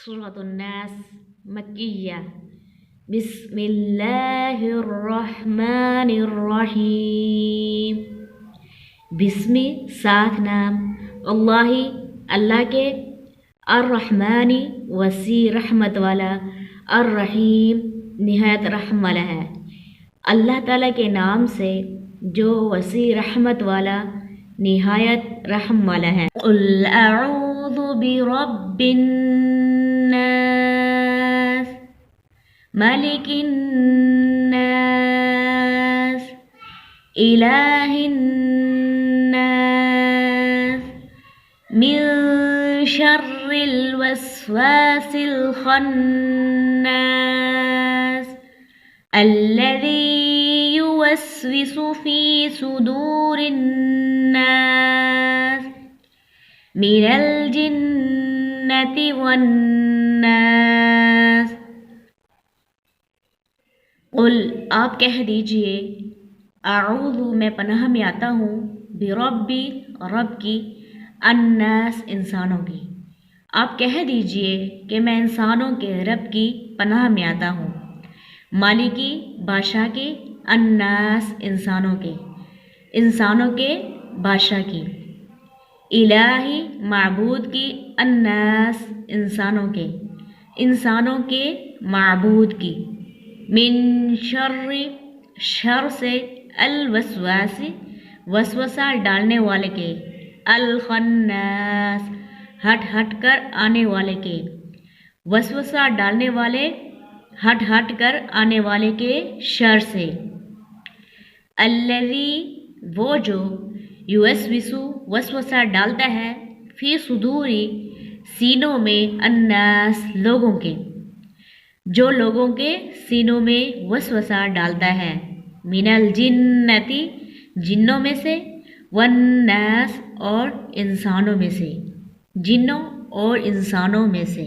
سورۃ الناس مکیہ۔ بسم اللہ الرحمن الرحیم۔ بسم ساتھ نام اللہ کے، الرحمن وسیع رحمت والا، الرحیم نہایت رحم والا ہے۔ اللہ تعالیٰ کے نام سے جو وسیع رحمت والا نہایت رحم والا ہے۔ قل اعوذ برب الناس ملک الناس الہ الناس من شر الوسواس الخناس الذي يوسوس في صدور الناس من الجنة والناس۔ قل آپ کہہ دیجئے، اعوذ میں پناہ میں آتا ہوں، بربی رب کی، الناس انسانوں کی۔ آپ کہہ دیجئے کہ میں انسانوں کے رب کی پناہ میں آتا ہوں، مالکی بادشاہ کے، الناس انسانوں کے بادشاہ کی، الہی معبود کی، الناس انسانوں کے معبود کی، من شر شر سے، الوسواس وسوسہ ڈالنے والے کے، الخناس ہٹ کر آنے والے کے، وسوسہ ڈالنے والے ہٹ کر آنے والے کے شر سے، الذی وہ جو، یوسوسو وسوسہ ڈالتا ہے، فی صدوری سینوں میں، الناس لوگوں کے، جو لوگوں کے سینوں میں وسوسہ ڈالتا ہے، من الجنتی جنوں میں سے، والناس اور انسانوں میں سے، جنوں اور انسانوں میں سے۔